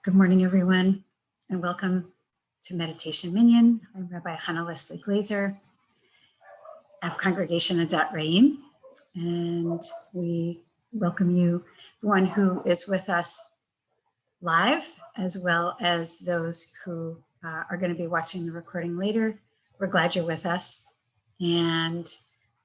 Good morning, everyone, and welcome to Meditation Minyan. I'm Rabbi Hannah Leslie Glazer of Congregation Adat Re'im, and we welcome you, everyone who is with us live, as well as those who are going to be watching the recording later. We're glad you're with us, and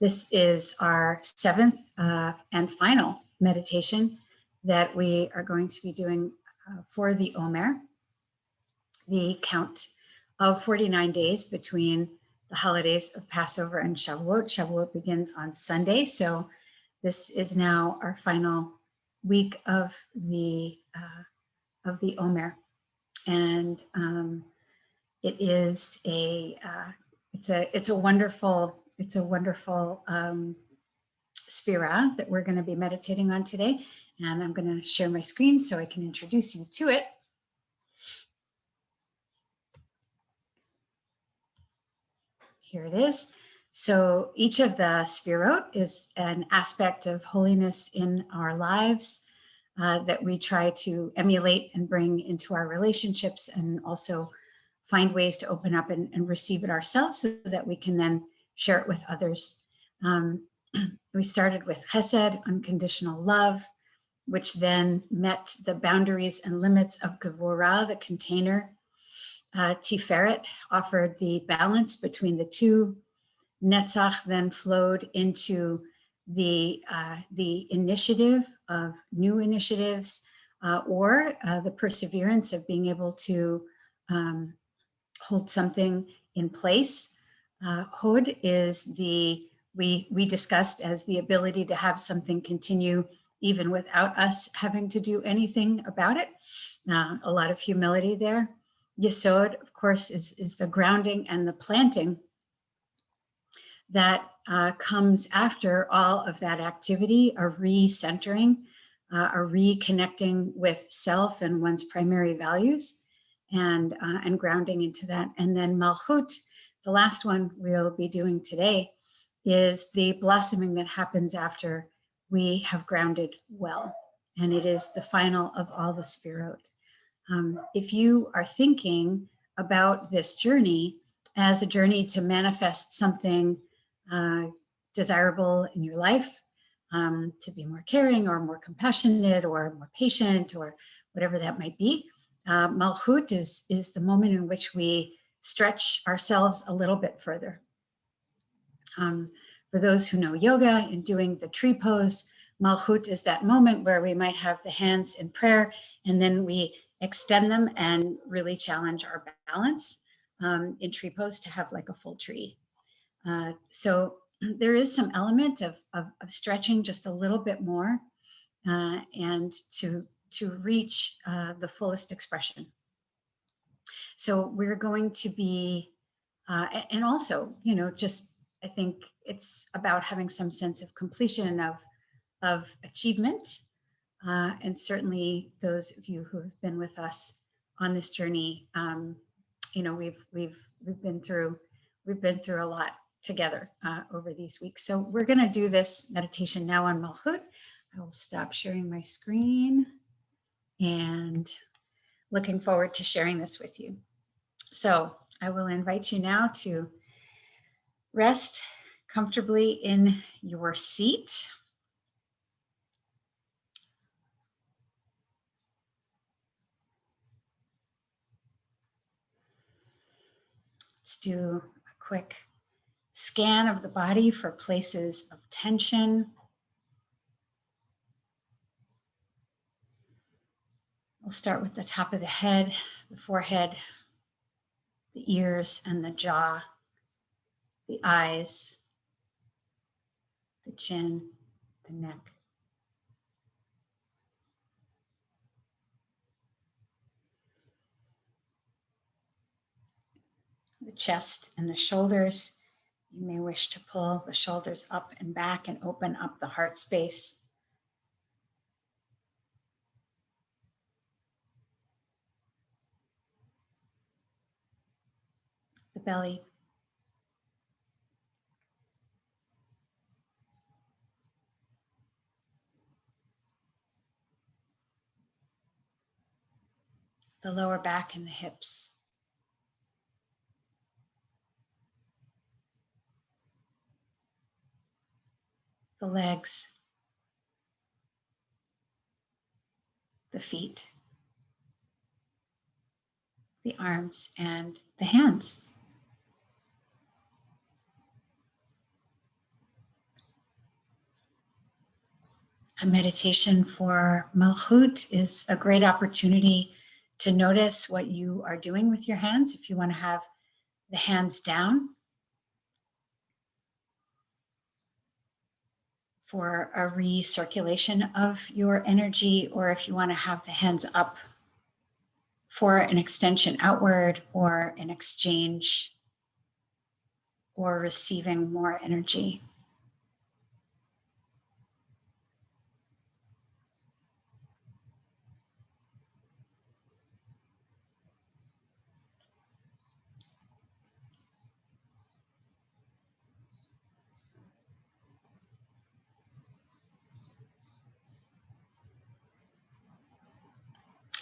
this is our seventh and final meditation that we are going to be doing for the Omer, the count of 49 days between the holidays of Passover and Shavuot. Shavuot begins on Sunday, so this is now our final week of the Omer, and it is it's a wonderful sphira that we're going to be meditating on today, and I'm going to share my screen so I can introduce you to it. Here it is. So each of the sphirot is an aspect of holiness in our lives that we try to emulate and bring into our relationships, and also find ways to open up and receive it ourselves so that we can then share it with others. We started with chesed, unconditional love, which then met the boundaries and limits of gevurah, the container. Tiferet offered the balance between the two. Netzach then flowed into the initiative of new initiatives, or the perseverance of being able to hold something in place. Hod is we discussed as the ability to have something continue even without us having to do anything about it. A lot of humility there. Yesod, of course, is the grounding and the planting that comes after all of that activity, a recentering, a reconnecting with self and one's primary values, and grounding into that. And then Malchut, the last one we'll be doing today, is the blossoming that happens after we have grounded well. And it is the final of all the sphirot. If you are thinking about this journey as a journey to manifest something desirable in your life, to be more caring or more compassionate or more patient or whatever that might be, Malchut is the moment in which we stretch ourselves a little bit further. For those who know yoga, in doing the tree pose, Malchut is that moment where we might have the hands in prayer, and then we extend them and really challenge our balance in tree pose to have like a full tree. So there is some element of stretching just a little bit more and to reach the fullest expression. So we're going to be, and also, just I think it's about having some sense of completion of achievement. And certainly those of you who have been with us on this journey, we've been through a lot together over these weeks. So we're going to do this meditation now on Malchut. I will stop sharing my screen and looking forward to sharing this with you. So I will invite you now to rest comfortably in your seat. Let's do a quick scan of the body for places of tension. We'll start with the top of the head, the forehead, the ears and the jaw, the eyes, the chin, the neck. The chest and the shoulders. You may wish to pull the shoulders up and back and open up the heart space. The belly. the lower back and the hips. The legs, the feet, the arms, and the hands. A meditation for Malchut is a great opportunity to notice what you are doing with your hands. If you want to have the hands down, for a recirculation of your energy, or if you want to have the hands up for an extension outward or an exchange or receiving more energy.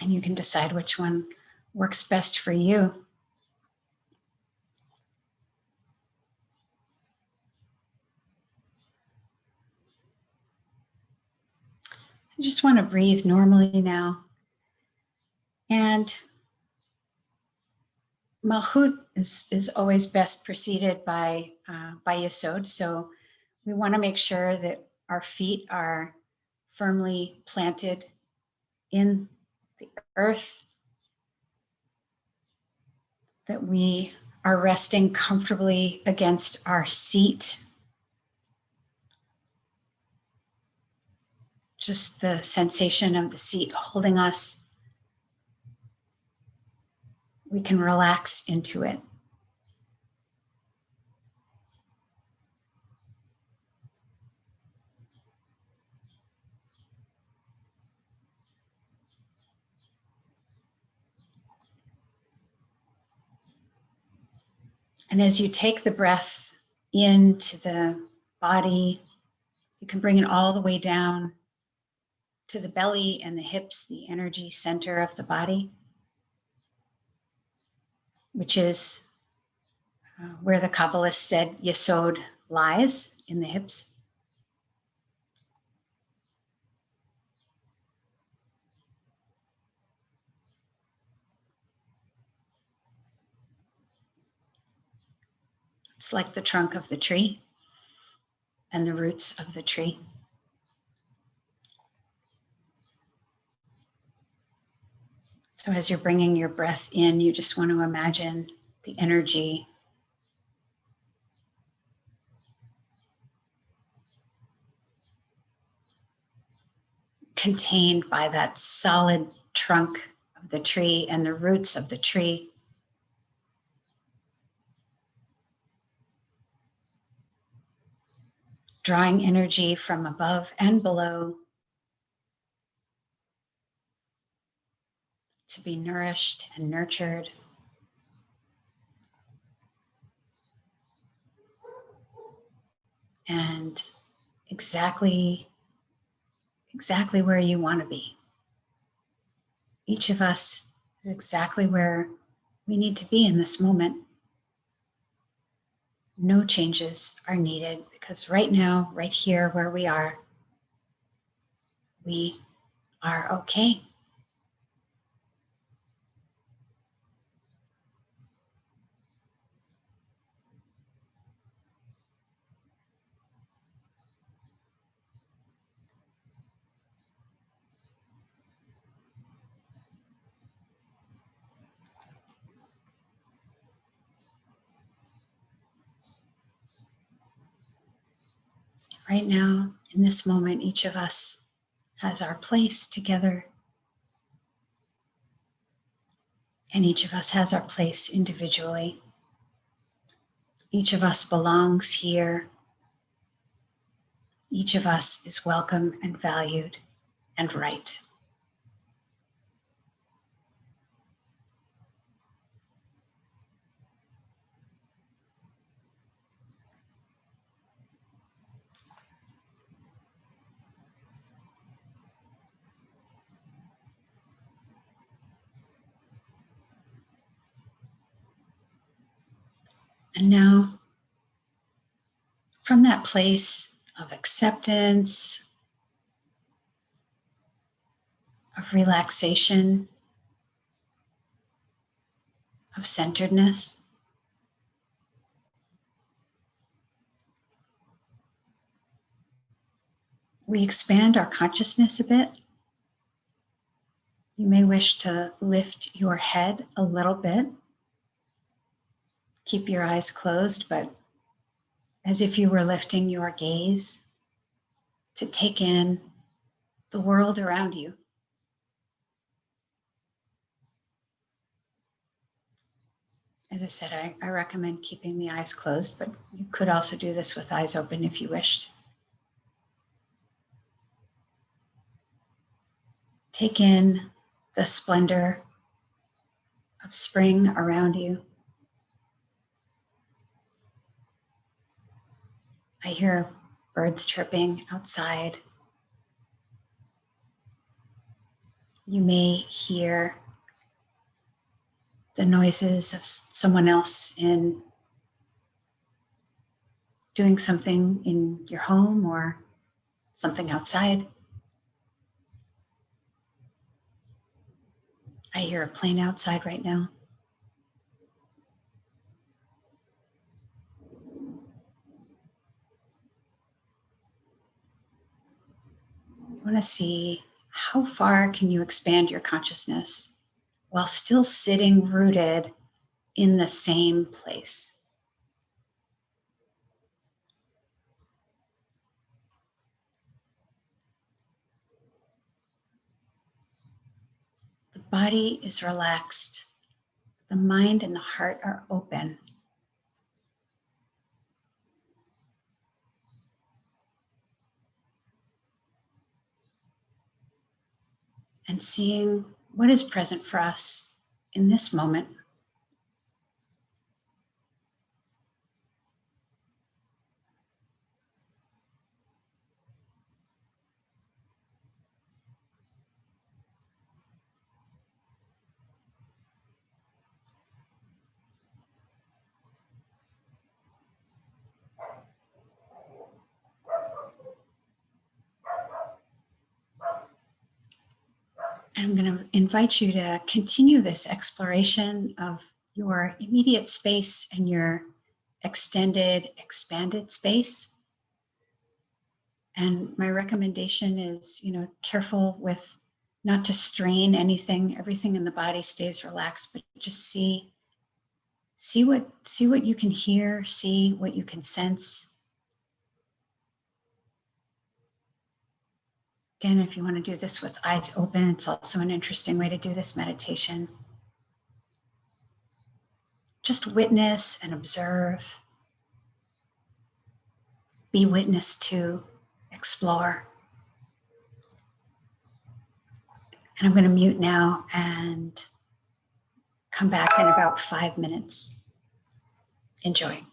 And you can decide which one works best for you. So you just want to breathe normally now. And Malchut is always best preceded by Yesod. So we want to make sure that our feet are firmly planted in the earth, that we are resting comfortably against our seat. Just the sensation of the seat holding us, we can relax into it. And as you take the breath into the body, you can bring it all the way down to the belly and the hips, the energy center of the body, which is where the Kabbalist said Yesod lies, in the hips. It's like the trunk of the tree and the roots of the tree. So as you're bringing your breath in, you just want to imagine the energy contained by that solid trunk of the tree and the roots of the tree. Drawing energy from above and below to be nourished and nurtured. And exactly where you want to be. Each of us is exactly where we need to be in this moment. No changes are needed because right now, right here where we are okay. Right now, in this moment, each of us has our place together, and each of us has our place individually. Each of us belongs here. Each of us is welcome and valued and right. And now, from that place of acceptance, of relaxation, of centeredness, we expand our consciousness a bit. You may wish to lift your head a little bit. Keep your eyes closed, but as if you were lifting your gaze to take in the world around you. As I said, I recommend keeping the eyes closed, but you could also do this with eyes open if you wished. Take in the splendor of spring around you. I hear birds chirping outside. You may hear the noises of someone else in doing something in your home or something outside. I hear a plane outside right now. I want to see how far can you expand your consciousness while still sitting rooted in the same place. The body is relaxed. The mind and the heart are open. And seeing what is present for us in this moment. And I'm going to invite you to continue this exploration of your immediate space and your extended, expanded space. And my recommendation is, careful with not to strain anything. Everything in the body stays relaxed, but just see what you can hear, see what you can sense. Again, if you want to do this with eyes open, it's also an interesting way to do this meditation. Just witness and observe. Be witness to, explore. And I'm going to mute now and come back in about 5 minutes. Enjoy.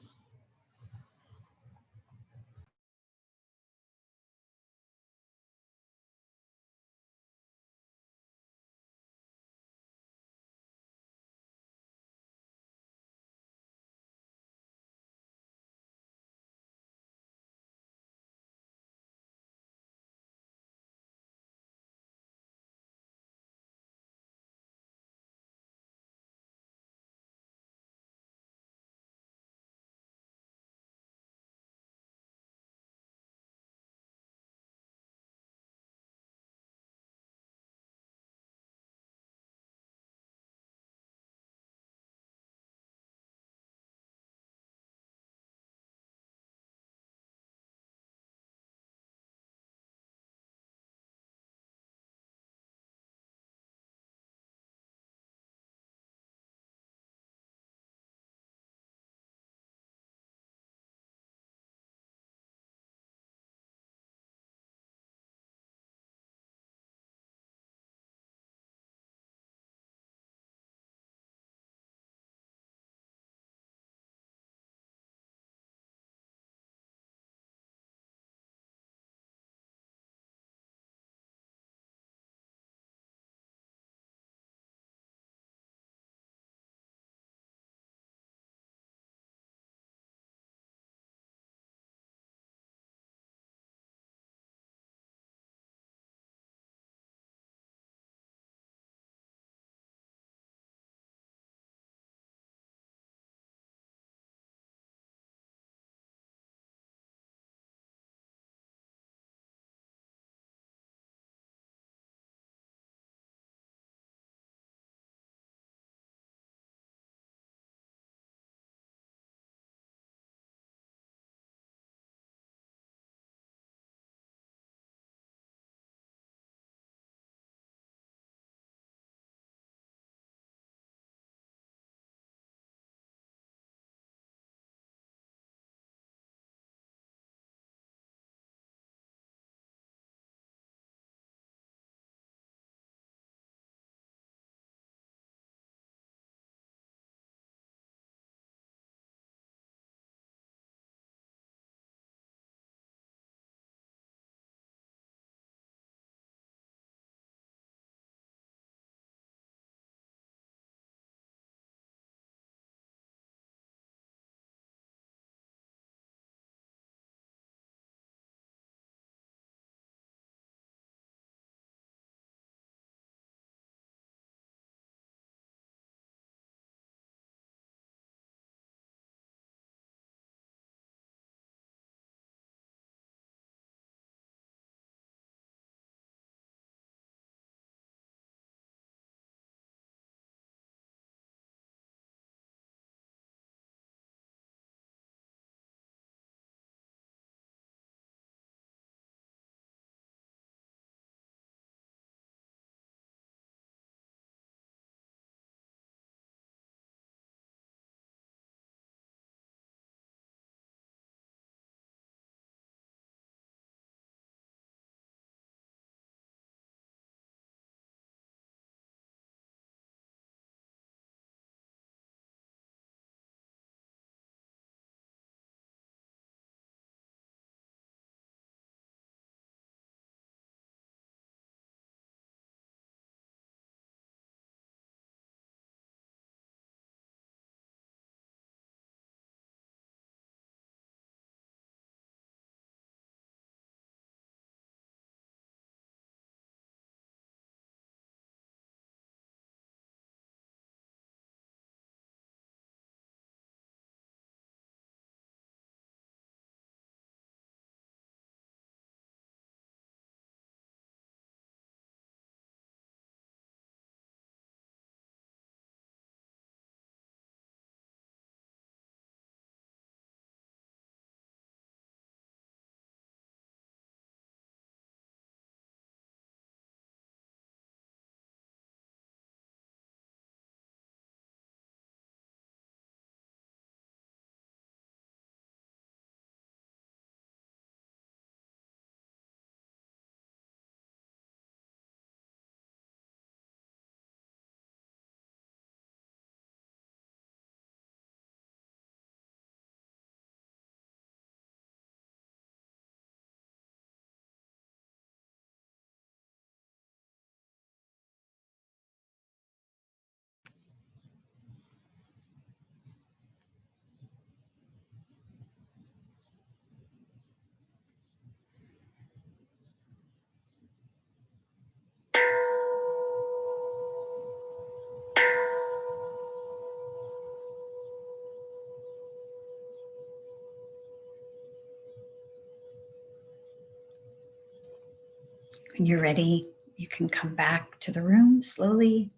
When you're ready, you can come back to the room slowly.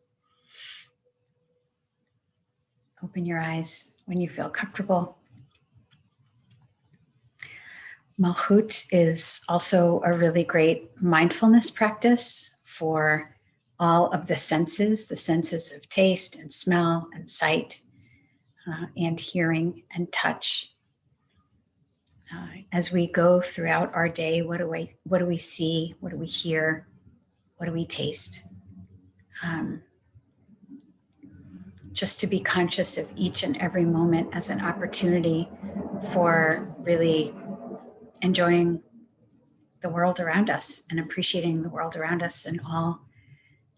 Open your eyes when you feel comfortable. Malchut is also a really great mindfulness practice for all of the senses of taste and smell and sight and hearing and touch. As we go throughout our day, what do we see? What do we hear? What do we taste? Just to be conscious of each and every moment as an opportunity for really enjoying the world around us and appreciating the world around us and all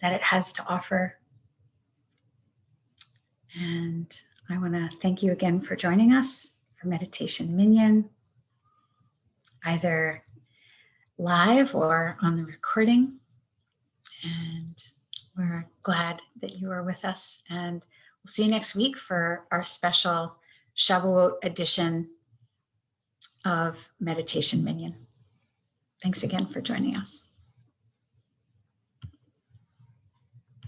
that it has to offer. And I want to thank you again for joining us for Meditation Minyan, either live or on the recording. And we're glad that you are with us. And we'll see you next week for our special Shavuot edition of Meditation Minyan. Thanks again for joining us.